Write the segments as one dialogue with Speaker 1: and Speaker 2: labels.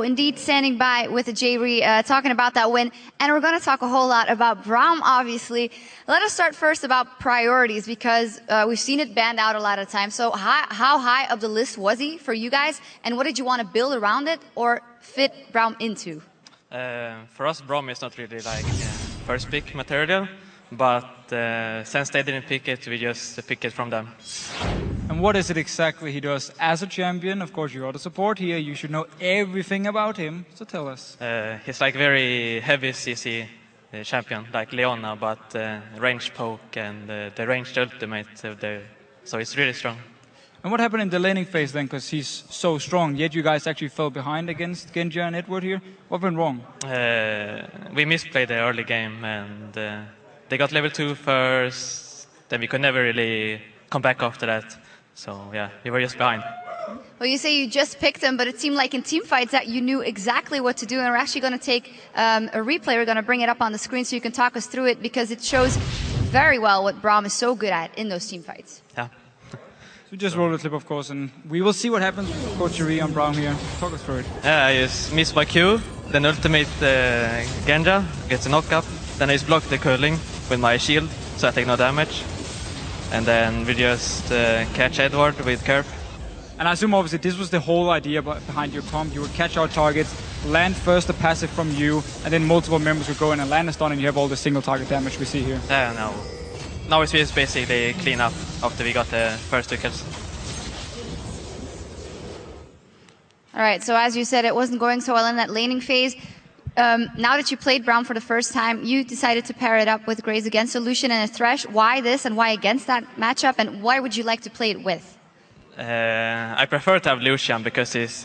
Speaker 1: Indeed, standing by with J-Ree, talking about that win. And we're going to talk a whole lot about Braum, obviously. Let us start first about priorities, because we've seen it banned out a lot of times. So how high up the list was he for you guys? And what did you want to build around it or fit Braum into?
Speaker 2: For us, Braum is not really like first pick material. But since they didn't pick it, we just pick it from them.
Speaker 3: And what is it exactly he does as a champion? Of course, you are the support here. You should know everything about him. So tell us.
Speaker 2: He's like very heavy CC champion, like Leona, but range poke and the ranged ultimate. So he's really strong.
Speaker 3: And what happened in the laning phase then? Because he's so strong, yet you guys actually fell behind against Genja and Edward here. What went wrong?
Speaker 2: We misplayed the early game, and they got level 2 first. Then we could never really come back after that. So yeah, we were just behind.
Speaker 1: Well, you say you just picked him, but it seemed like in team fights that you knew exactly what to do. And we're actually going to take a replay. We're going to bring it up on the screen so you can talk us through it, because it shows very well what Braum is so good at in those team fights.
Speaker 2: Yeah.
Speaker 3: So we just roll the clip, of course, and we will see what happens with Coach J-Ree on Braum here. Talk us through it.
Speaker 2: Yeah, I just missed my Q, then ultimate Genja, gets a knock up. Then I just block the curling with my shield, so I take no damage. And then we just catch Edward with Kerp.
Speaker 3: And I assume obviously this was the whole idea behind your comp. You would catch our targets, land first the passive from you, and then multiple members would go in and land a stun, and you have all the single target damage we see here.
Speaker 2: Yeah, no. Now it's just basically clean up after we got the first 2 kills.
Speaker 1: All right, so as you said, it wasn't going so well in that laning phase. Now that you played Braum for the first time, you decided to pair it up with Graze against a Lucian and a Thresh. Why this and why against that matchup, and why would you like to play it with?
Speaker 2: I prefer to have Lucian because it's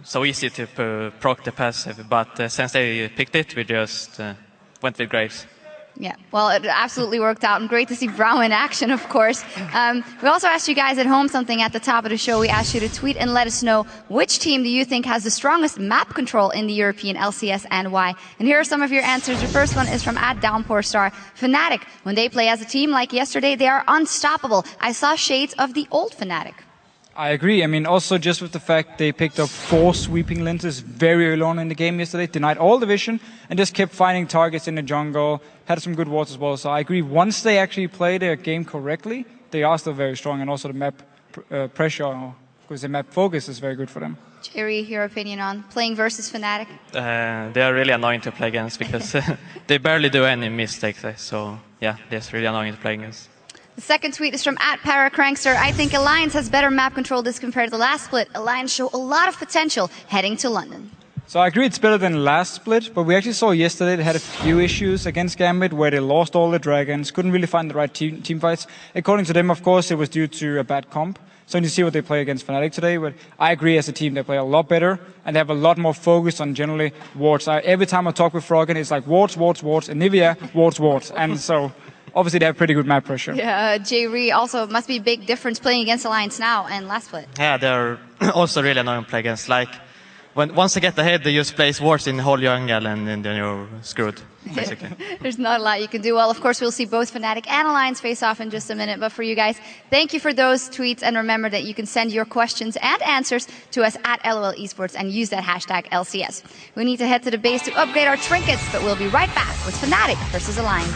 Speaker 2: so easy to proc the passive, but since they picked it, we just went with Graves.
Speaker 1: Yeah, well, it absolutely worked out, and great to see Braum in action, of course. We also asked you guys at home something at the top of the show. We asked you to tweet and let us know which team do you think has the strongest map control in the European LCS and why. And here are some of your answers. The first one is from @DownpourStar. Fnatic, when they play as a team like yesterday, they are unstoppable. I saw shades of the old Fnatic.
Speaker 3: I agree. I mean, also just with the fact they picked up 4 sweeping lenses very early on in the game yesterday, denied all the vision, and just kept finding targets in the jungle, had some good wards as well. So I agree, once they actually play their game correctly, they are still very strong, and also the map pressure, because the map focus is very good for them.
Speaker 1: J-Ree, your opinion on playing versus Fnatic?
Speaker 2: They are really annoying to play against because they barely do any mistakes. So yeah, it's really annoying to play against.
Speaker 1: The second tweet is from @ParaCrankster. I think Alliance has better map control this compared to the last split. Alliance show a lot of potential heading to London.
Speaker 3: So I agree it's better than last split, but we actually saw yesterday they had a few issues against GAMBIT where they lost all the dragons, couldn't really find the right team fights. According to them, of course, it was due to a bad comp. So you see what they play against Fnatic today, but I agree as a team they play a lot better and they have a lot more focus on generally wards. Every time I talk with Froggen, it's like wards, wards, wards, and Nivea, wards, wards. And so obviously they have pretty good map pressure.
Speaker 1: Yeah, J-Ree also must be a big difference playing against Alliance now and last split.
Speaker 2: Yeah, they're also really annoying to play against. Like, once they get ahead, they just place wards in the whole jungle and then you're screwed, basically.
Speaker 1: There's not a lot you can do. Well, of course, we'll see both Fnatic and Alliance face off in just a minute. But for you guys, thank you for those tweets. And remember that you can send your questions and answers to us at LOL Esports and use that hashtag LCS. We need to head to the base to upgrade our trinkets, but we'll be right back with Fnatic versus Alliance.